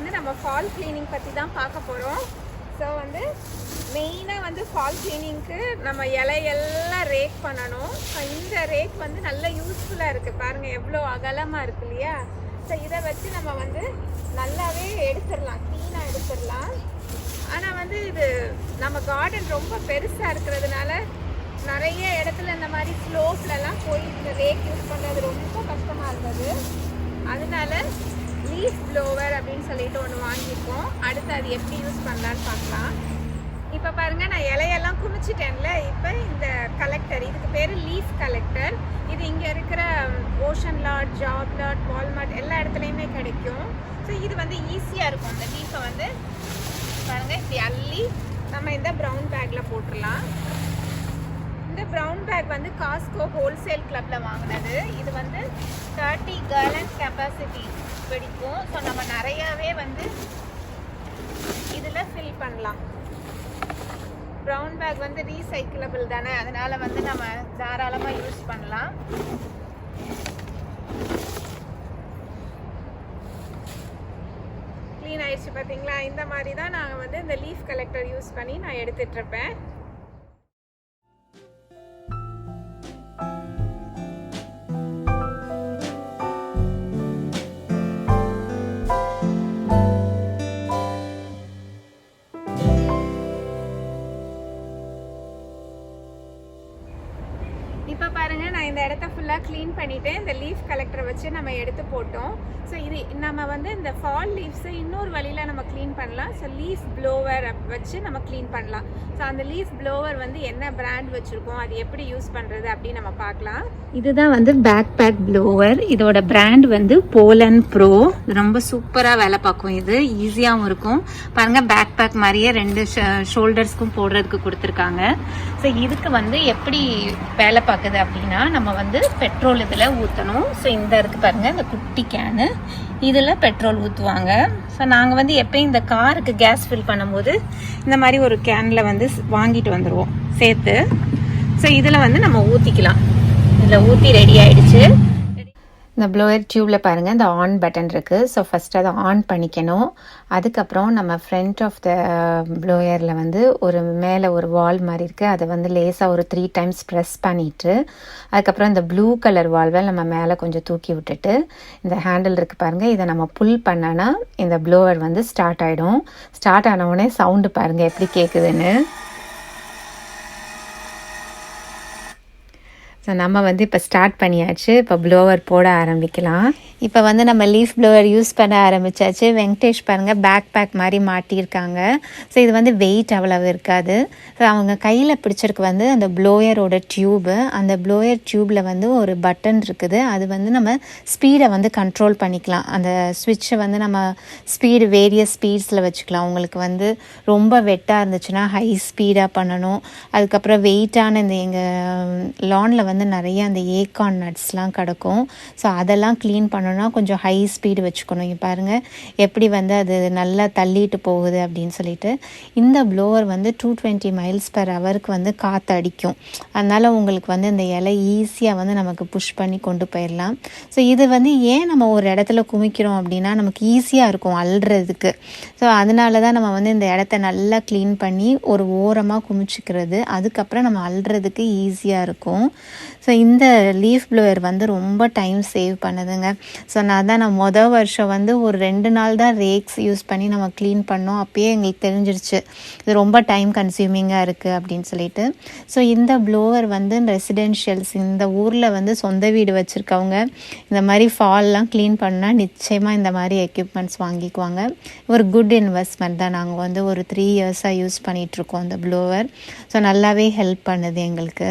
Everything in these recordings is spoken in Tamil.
வந்து நம்ம ஃபால் க்ளீனிங் பற்றி தான் பார்க்க போகிறோம். ஸோ வந்து மெயினாக வந்து ஃபால் க்ளீனிங்க்கு நம்ம இலையெல்லாம் ரேக் பண்ணணும். ஸோ இந்த ரேக் வந்து நல்ல யூஸ்ஃபுல்லாக இருக்குது. பாருங்கள் எவ்வளோ அகலமாக இருக்கு இல்லையா? ஸோ இதை வச்சு நம்ம வந்து நல்லாவே எடுத்துடலாம், க்ளீனாக எடுத்துடலாம். ஆனால் வந்து இது நம்ம கார்டன் ரொம்ப பெருசாக இருக்கிறதுனால நிறைய இடத்துல இந்த மாதிரி ஸ்லோப்லலாம் போய் இந்த ரேக் யூஸ் பண்ணுறது ரொம்ப கஷ்டமாக இருந்தது. அதனால லீஃப் ப்ளோவர் அப்படின்னு சொல்லிட்டு ஒன்று வாங்கியிருக்கோம். அடுத்து அது எப்படி யூஸ் பண்ணலான்னு பார்க்கலாம். இப்போ பாருங்கள், நான் இலையெல்லாம் குமிச்சிட்டேன்ல. இப்போ இந்த கலெக்டர், இதுக்கு பேர் லீஃப் கலெக்டர். இது இங்கே இருக்கிற ocean lot, job lot, Walmart எல்லா இடத்துலையுமே கிடைக்கும். ஸோ இது வந்து ஈஸியாக இருக்கும். இந்த லீஃபை வந்து பாருங்கள் இப்படி அள்ளி நம்ம இந்த ப்ரௌன் பேக்கில் போட்டுடலாம். இந்த ப்ரௌன் பேக் வந்து காஸ்கோ ஹோல்சேல் கிளப்பில் வாங்கினது. இது வந்து 30 கேலன் கெப்பாசிட்டி பிடிக்கும். ஸோ நம்ம நிறையாவே வந்து இதில் ஃபில் பண்ணலாம். ப்ரௌன் பேக் வந்து ரீசைக்கிளபிள் தானே, அதனால் வந்து நம்ம தாராளமாக யூஸ் பண்ணலாம். க்ளீன் ஆயிடுச்சு பார்த்தீங்களா? இந்த மாதிரி தான் நாங்கள் வந்து இந்த லீஃப் கலெக்டர் யூஸ் பண்ணி நான் எடுத்துகிட்ருப்பேன். இப்போ பாருங்கள், நான் இந்த இடத்த ஃபுல்லாக க்ளீன் பண்ணிவிட்டேன். இந்த லீஃப் கலெக்டரை வச்சு நம்ம எடுத்து போட்டோம். ஸோ இது நம்ம வந்து இந்த ஃபால் லீவ்ஸை இன்னொரு வழியில் நம்ம க்ளீன் பண்ணலாம். ஸோ லீஃப் ப்ளோவர் வச்சு நம்ம க்ளீன் பண்ணலாம். ஸோ அந்த லீஃப் ப்ளோவர் வந்து என்ன பிராண்ட் வச்சுருக்கோம், அது எப்படி யூஸ் பண்ணுறது அப்படின்னு நம்ம பார்க்கலாம். இதுதான் வந்து பேக் பேக் ப்ளோவர். இதோட பிராண்ட் வந்து போலன் ப்ரோ. ரொம்ப சூப்பராக வேலை பார்க்கும். இது ஈஸியாகவும் இருக்கும். பாருங்கள், பேக் பேக் மாதிரியே 2 ஷோல்டர்ஸ்க்கும் போடுறதுக்கு கொடுத்துருக்காங்க. ஸோ இதுக்கு வந்து எப்படி வேலை பார்க்குது அப்படின்னா, நம்ம வந்து பெட்ரோல் இதில் ஊற்றணும். ஸோ இந்த இருக்கு பாருங்கள், இந்த குட்டி கேனு, இதில் பெட்ரோல் ஊற்றுவாங்க. ஸோ நாங்கள் வந்து எப்பயும் இந்த காருக்கு கேஸ் ஃபில் பண்ணும்போது இந்த மாதிரி ஒரு கேனில் வந்து வாங்கிட்டு வந்துடுவோம் சேர்த்து. ஸோ இதில் வந்து நம்ம ஊற்றிக்கலாம். இதில் ஊற்றி ரெடி ஆகிடுச்சு. இந்த ப்ளோயர் டியூப்பில் பாருங்கள், இந்த ஆன் பட்டன் இருக்குது. ஸோ ஃபஸ்ட்டு அதை ஆன் பண்ணிக்கணும். அதுக்கப்புறம் நம்ம ஃப்ரண்ட் ஆஃப் த ப்ளோயரில் வந்து மேலே ஒரு வால் மாதிரி இருக்குது. அதை வந்து லேசாக ஒரு 3 டைம்ஸ் ப்ரெஸ் பண்ணிவிட்டு, அதுக்கப்புறம் இந்த ப்ளூ கலர் வால்வை நம்ம மேலே கொஞ்சம் தூக்கி விட்டுட்டு, இந்த ஹேண்டில் இருக்குது பாருங்கள், இதை நம்ம புல் பண்ணோன்னா இந்த ப்ளோவர் வந்து ஸ்டார்ட் ஆகிடும். ஸ்டார்ட் ஆனவுடனே சவுண்டு பாருங்கள் எப்படி கேட்குதுன்னு. ஸோ நம்ம வந்து இப்போ ஸ்டார்ட் பண்ணியாச்சு. இப்போ ப்ளோவர் போட ஆரம்பிக்கலாம். இப்போ வந்து நம்ம லீஃப் ப்ளோவர் யூஸ் பண்ண ஆரம்பித்தாச்சு. வெங்கடேஷ் பாருங்கள், பேக் பேக் மாதிரி மாட்டியிருக்காங்க. ஸோ இது வந்து வெயிட் அவ்வளவு இருக்காது. ஸோ அவங்க கையில் பிடிச்சிருக்கு வந்து அந்த ப்ளோயரோட டியூபு. அந்த ப்ளோயர் டியூப்பில் வந்து ஒரு பட்டன் இருக்குது. அது வந்து நம்ம ஸ்பீடை வந்து கண்ட்ரோல் பண்ணிக்கலாம். அந்த ஸ்விட்சை வந்து நம்ம ஸ்பீடு வேரியஸ் ஸ்பீட்ஸில் வச்சுக்கலாம். உங்களுக்கு வந்து ரொம்ப வெட்டாக இருந்துச்சுன்னா ஹை ஸ்பீடாக பண்ணணும். அதுக்கப்புறம் வெயிட்டான இந்த எங்கள் லானில் வந்து நிறைய அந்த ஏகான் நட்ஸ்லாம் கிடக்கும். ஸோ அதெல்லாம் க்ளீன் பண்ணணும்னா கொஞ்சம் ஹை ஸ்பீடு வச்சுக்கணும். இங்கே பாருங்கள் எப்படி வந்து அது நல்லா தள்ளிட்டு போகுது அப்படின்னு சொல்லிட்டு. இந்த ப்ளோவர் வந்து 220 mph வந்து காற்று அடிக்கும். அதனால் உங்களுக்கு வந்து இந்த இலை ஈஸியாக வந்து நமக்கு புஷ் பண்ணி கொண்டு போயிடலாம். ஸோ இது வந்து ஏன் நம்ம ஒரு இடத்துல குமிக்கிறோம் அப்படின்னா, நமக்கு ஈஸியாக இருக்கும் அள்ளுறதுக்கு. ஸோ அதனால தான் நம்ம வந்து இந்த இடத்த நல்லா க்ளீன் பண்ணி ஒரு ஓரமாக குமிச்சிக்கிறது. அதுக்கப்புறம் நம்ம அள்ளுறதுக்கு ஈஸியாக இருக்கும். ஸோ இந்த லீஃப் ப்ளோவர் வந்து ரொம்ப டைம் சேவ் பண்ணுதுங்க. ஸோ நான் மொதல் வருஷம் வந்து ஒரு 2 நாள் தான் ரேக்ஸ் யூஸ் பண்ணி நம்ம க்ளீன் பண்ணோம். அப்போயே எங்களுக்கு தெரிஞ்சிருச்சு இது ரொம்ப டைம் கன்சியூமிங்காக இருக்குது அப்படின்னு சொல்லிட்டு. ஸோ இந்த ப்ளோவர் வந்து ரெசிடென்ஷியல்ஸ், இந்த ஊரில் வந்து சொந்த வீடு வச்சுருக்கவங்க இந்த மாதிரி ஃபால்லாம் க்ளீன் பண்ணால் நிச்சயமாக இந்த மாதிரி எக்யூப்மெண்ட்ஸ் வாங்கிக்குவாங்க. ஒரு குட் இன்வெஸ்ட்மெண்ட் தான். நாங்கள் வந்து ஒரு 3 இயர்ஸாக யூஸ் பண்ணிகிட்ருக்கோம் அந்த ப்ளோவர். ஸோ நல்லாவே ஹெல்ப் பண்ணுது எங்களுக்கு.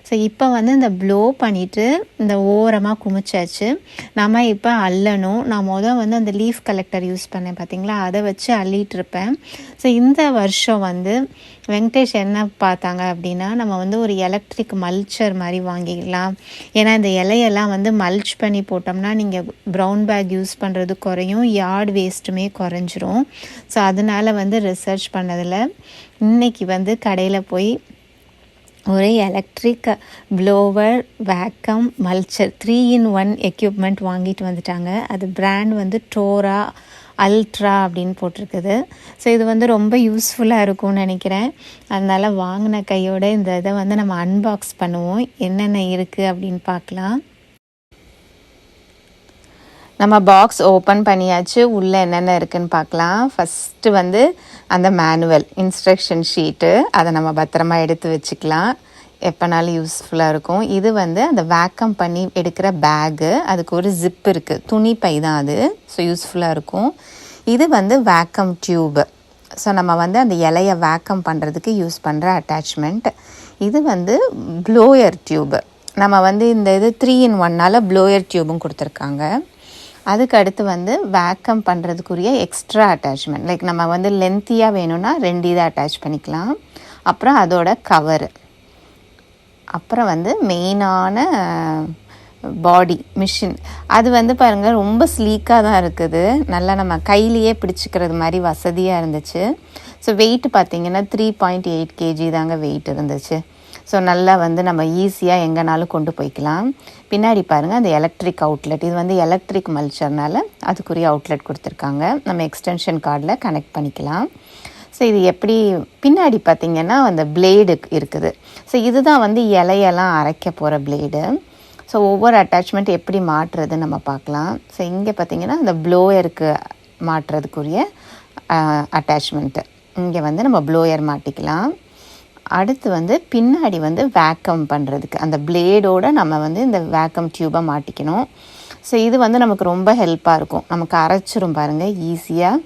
ஸோ இப்போ வந்து இந்த ப்ளோ பண்ணிவிட்டு இந்த ஓரமாக குமிச்சாச்சு. நம்ம இப்போ அள்ளணும். நான் வந்து அந்த லீஃப் கலெக்டர் யூஸ் பண்ணேன் பார்த்தீங்களா, அதை வச்சு அள்ளிகிட்ருப்பேன். ஸோ இந்த வருஷம் வந்து வெங்கடேஷ் என்ன பார்த்தாங்க அப்படின்னா, நம்ம வந்து ஒரு எலக்ட்ரிக் மல்ச்சர் மாதிரி வாங்கிக்கலாம். ஏன்னா இந்த இலையெல்லாம் வந்து மல்ச் பண்ணி போட்டோம்னா நீங்கள் ப்ரௌன் பேக் யூஸ் பண்ணுறது குறையும், யார்டு வேஸ்ட்டுமே குறைஞ்சிரும். ஸோ அதனால் வந்து ரிசர்ச் பண்ணதில் இன்றைக்கி வந்து கடையில் போய் ஒரு electric blower, vacuum, mulcher 3-in-1 equipment வாங்கிட்டு வந்துட்டாங்க. அது பிராண்ட் வந்து டோரா அல்ட்ரா அப்படின்னு போட்டிருக்குது. ஸோ இது வந்து ரொம்ப யூஸ்ஃபுல்லாக இருக்கும்னு நினைக்கிறேன். அதனால் வாங்கின கையோட இந்த இதை வந்து நம்ம அன்பாக்ஸ் பண்ணுவோம், என்னென்ன இருக்குது அப்படின்னு பார்க்கலாம். நம்ம பாக்ஸ் ஓப்பன் பண்ணியாச்சு. உள்ளே என்னென்ன இருக்குதுன்னு பார்க்கலாம். ஃபஸ்ட்டு வந்து அந்த மேனுவல் இன்ஸ்ட்ரக்ஷன் ஷீட்டு, அதை நம்ம பத்திரமா எடுத்து வச்சுக்கலாம், எப்போனாலும் யூஸ்ஃபுல்லாக இருக்கும். இது வந்து அந்த வேக்கம் பண்ணி எடுக்கிற பேகு, அதுக்கு ஒரு ஜிப் இருக்குது, துணி பை தான் அது. ஸோ யூஸ்ஃபுல்லாக இருக்கும். இது வந்து வேக்கம் டியூபு. ஸோ நம்ம வந்து அந்த இலையை வேக்கம் பண்ணுறதுக்கு யூஸ் பண்ணுற அட்டாச்மெண்ட். இது வந்து ப்ளோயர் டியூபு. நம்ம வந்து இந்த இது 3-in-1 ப்ளோயர் டியூபும் கொடுத்துருக்காங்க. அதுக்கு அடுத்து வந்து வேக்கம் பண்ணுறதுக்குரிய எக்ஸ்ட்ரா அட்டாச்மெண்ட், லைக் நம்ம வந்து லென்த்தியாக வேணும்னா 2 இதை அட்டாச் பண்ணிக்கலாம். அப்புறம் அதோட கவரு, அப்புறம் வந்து மெயினான பாடி மிஷின். அது வந்து பாருங்கள் ரொம்ப ஸ்லீக்காக தான் இருக்குது, நல்லா நம்ம கையிலையே பிடிச்சிக்கிறது மாதிரி வசதியாக இருந்துச்சு. ஸோ வெயிட் பார்த்திங்கன்னா 3.8 kg தாங்க வெயிட் இருந்துச்சு. ஸோ நல்லா வந்து நம்ம ஈஸியாக எங்கேனாலும் கொண்டு போய்க்கலாம். பின்னாடி பாருங்கள் அந்த எலக்ட்ரிக் அவுட்லெட், இது வந்து எலக்ட்ரிக் மல்ச்சர்னால அதுக்குரிய அவுட்லெட் கொடுத்துருக்காங்க. நம்ம எக்ஸ்டென்ஷன் கார்டில் கனெக்ட் பண்ணிக்கலாம். ஸோ இது எப்படி பின்னாடி பார்த்திங்கன்னா அந்த பிளேடு இருக்குது. ஸோ இதுதான் வந்து இலையெல்லாம் அரைக்க போகிற பிளேடு. ஸோ ஒவ்வொரு அட்டாச்மெண்ட் எப்படி மாட்டுறதுன்னு நம்ம பார்க்கலாம். ஸோ இங்கே பார்த்திங்கன்னா அந்த ப்ளோயருக்கு மாட்டுறதுக்குரிய அட்டாச்மெண்ட்டு, இங்கே வந்து நம்ம ப்ளோயர் மாட்டிக்கலாம். அடுத்து வந்து பின்னாடி வந்து வேக்கம் பண்ணுறதுக்கு அந்த பிளேடோடு நம்ம வந்து இந்த வேக்கம் டியூபை மாட்டிக்கணும். ஸோ இது வந்து நமக்கு ரொம்ப ஹெல்ப்பாக இருக்கும், நமக்கு அரைச்சிரும் பாருங்கள் ஈஸியாக.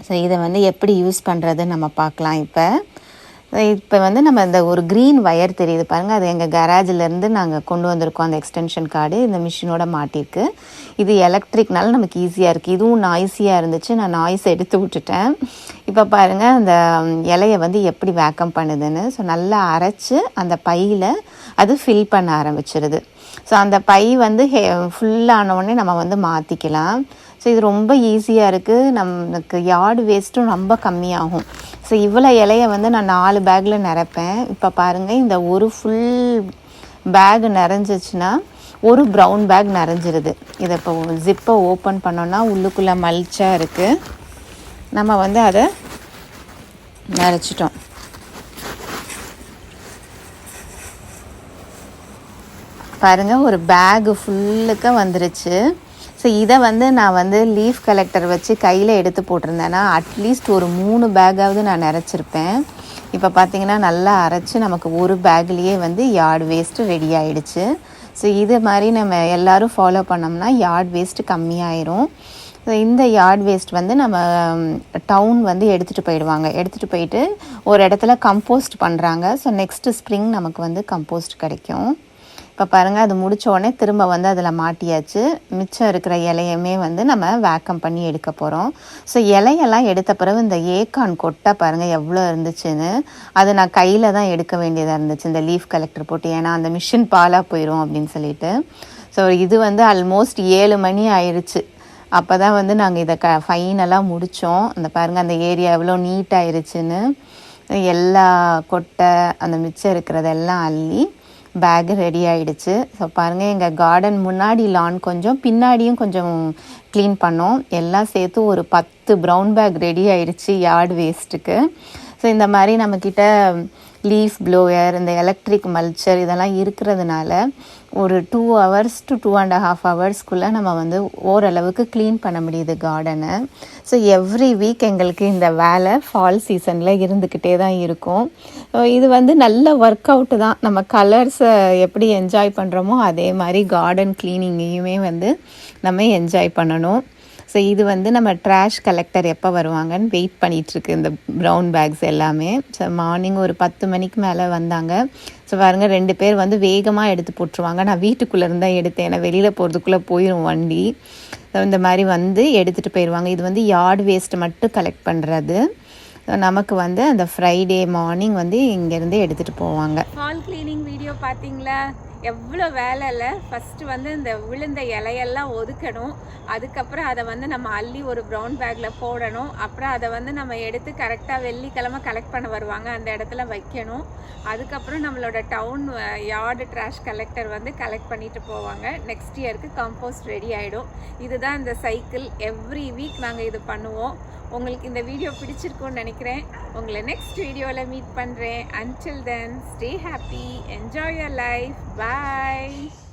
ஸோ இதை வந்து எப்படி யூஸ் பண்ணுறதுன்னு நம்ம பார்க்கலாம். இப்போ வந்து நம்ம இந்த ஒரு க்ரீன் ஒயர் தெரியுது பாருங்கள், அது எங்கள் கராஜிலேருந்து நாங்கள் கொண்டு வந்திருக்கோம். அந்த எக்ஸ்டென்ஷன் கார்டு இந்த மிஷினோட மாட்டிருக்கு. இது எலக்ட்ரிக்னால நமக்கு ஈஸியாக இருக்குது. இதுவும் நாய்ஸியாக இருந்துச்சு, நான் நாய்ஸ் எடுத்து விட்டுட்டேன். இப்போ பாருங்கள் அந்த இலையை வந்து எப்படி வேக்கம் பண்ணுதுன்னு. ஸோ நல்லா அரைச்சி அந்த பையில் அது ஃபில் பண்ண ஆரம்பிச்சிருது. ஸோ அந்த பை வந்து ஃபுல்லானவுடனே நம்ம வந்து மாற்றிக்கலாம். ஸோ இது ரொம்ப ஈஸியாக இருக்குது, நமக்கு யார்டு வேஸ்ட்டும் ரொம்ப கம்மியாகும். ஸோ இவ்வளோ இலையை வந்து நான் 4 பேக்கில் நிரப்பேன். இப்போ பாருங்கள் இந்த ஒரு ஃபுல் பேக் நிறைஞ்சிச்சுன்னா ஒரு ப்ரௌன் பேக் நிறைஞ்சிருது. இதை இப்போ ஜிப்பை ஓப்பன் பண்ணோன்னா உள்ளுக்குள்ளே மல்ச்சாக இருக்குது. நம்ம வந்து அதை நிறைச்சிட்டோம். பாருங்கள் ஒரு பேகு ஃபுல்லுக்க வந்துருச்சு. ஸோ இதை வந்து நான் வந்து லீஃப் கலெக்டர் வச்சு கையில் எடுத்து போட்டிருந்தேன்னா அட்லீஸ்ட் ஒரு 3 பேக்காவது நான் நிறச்சிருப்பேன். இப்போ பார்த்திங்கன்னா நல்லா அரைச்சி நமக்கு ஒரு பேக்லேயே வந்து யார்டு வேஸ்ட்டு ரெடி ஆகிடுச்சு. ஸோ இது மாதிரி நம்ம எல்லோரும் ஃபாலோ பண்ணோம்னா யார்டு வேஸ்ட்டு கம்மியாயிரும். ஸோ இந்த யார்டு வேஸ்ட் வந்து நம்ம டவுன் வந்து எடுத்துகிட்டு போயிடுவாங்க. எடுத்துகிட்டு போயிட்டு ஒரு இடத்துல கம்போஸ்ட் பண்ணுறாங்க. ஸோ நெக்ஸ்ட்டு ஸ்ப்ரிங் நமக்கு வந்து கம்போஸ்ட் கிடைக்கும். இப்போ பாருங்கள் அது முடித்த உடனே திரும்ப வந்து அதில் மாட்டியாச்சு. மிச்சம் இருக்கிற இலையுமே வந்து நம்ம வேக்கம் பண்ணி எடுக்க போகிறோம். ஸோ இலையெல்லாம் எடுத்த பிறகு இந்த ஏக்கான் கொட்டை பாருங்கள் எவ்வளோ இருந்துச்சுன்னு, அது நான் கையில் தான் எடுக்க வேண்டியதாக இருந்துச்சு இந்த லீஃப் கலெக்டர் போட்டு, ஏன்னா அந்த மிஷின் பாலாக போயிடும் அப்படின்னு சொல்லிட்டு. ஸோ இது வந்து ஆல்மோஸ்ட் 7 மணி ஆயிடுச்சு. அப்போ தான் வந்து நாங்கள் இதை ஃபைனலாக முடித்தோம். அந்த பாருங்கள் அந்த ஏரியா எவ்வளோ நீட்டாகிருச்சுன்னு. எல்லா கொட்டை அந்த மிச்சம் இருக்கிறதெல்லாம் அள்ளி பேகு ரெடி ஆகிடுச்சு. ஸோ பாருங்கள் எங்கள் கார்டன் முன்னாடி லான் கொஞ்சம் பின்னாடியும் கொஞ்சம் க்ளீன் பண்ணோம். எல்லாம் சேர்த்து ஒரு 10 ப்ரௌன் பேக் ரெடி ஆகிடுச்சு யார்டு வேஸ்ட்டுக்கு. ஸோ இந்த மாதிரி நம்மக்கிட்ட லீஃப் ப்ளோயர், இந்த எலக்ட்ரிக் மல்ச்சர் இதெல்லாம் இருக்கிறதுனால ஒரு 2 hours to 2.5 hours நம்ம வந்து ஓரளவுக்கு க்ளீன் பண்ண முடியுது கார்டனை. ஸோ எவ்ரி வீக் எங்களுக்கு இந்த வேலை ஃபால் சீசனில் இருந்துக்கிட்டே தான் இருக்கும். இது வந்து நல்ல ஒர்க் அவுட்டு தான். நம்ம கலர்ஸை எப்படி என்ஜாய் பண்ணுறோமோ அதே மாதிரி கார்டன் க்ளீனிங்கையுமே வந்து நம்ம என்ஜாய் பண்ணணும். ஸோ இது வந்து நம்ம ட்ராஷ் கலெக்டர் எப்போ வருவாங்கன்னு வெயிட் பண்ணிகிட்ருக்கு இந்த ப்ரௌன் பேக்ஸ் எல்லாமே. ஸோ மார்னிங் ஒரு 10 மணிக்கு மேலே வந்தாங்க. ஸோ பாருங்கள் 2 பேர் வந்து வேகமாக எடுத்து போட்டுருவாங்க. நான் வீட்டுக்குள்ளே இருந்தால் எடுத்தேன், ஏன்னா வெளியில் போகிறதுக்குள்ளே போயிடும் வண்டி. ஸோ இந்த மாதிரி வந்து எடுத்துகிட்டு போயிடுவாங்க. இது வந்து யார்டு வேஸ்ட்டு மட்டும் கலெக்ட் பண்ணுறது. நமக்கு வந்து அந்த ஃப்ரைடே மார்னிங் வந்து இங்கேருந்து எடுத்துகிட்டு போவாங்க. ஃபால் க்ளீனிங் வீடியோ பார்த்தீங்களா? எவ்வளோ வேலை இல்லை. ஃபஸ்ட்டு வந்து இந்த விழுந்த இலையெல்லாம் ஒதுக்கணும். அதுக்கப்புறம் அதை வந்து நம்ம அள்ளி ஒரு ப்ரௌன் பேக்கில் போடணும். அப்புறம் அதை வந்து நம்ம எடுத்து கரெக்டாக வெள்ளிக்கிழமை கலெக்ட் பண்ண வருவாங்க, அந்த இடத்துல வைக்கணும். அதுக்கப்புறம் நம்மளோட டவுன் யார்டு ட்ராஷ் கலெக்டர் வந்து கலெக்ட் பண்ணிட்டு போவாங்க. நெக்ஸ்ட் இயருக்கு காம்போஸ்ட் ரெடி ஆகிடும். இதுதான் இந்த சைக்கிள். எவ்ரி வீக் நாங்கள் இது பண்ணுவோம். உங்களுக்கு இந்த வீடியோ பிடிச்சிருக்கும்னு நினைக்கிறேன். உங்களை நெக்ஸ்ட் வீடியோவில் மீட் பண்ணுறேன். Until then, stay happy, enjoy your life. Bye.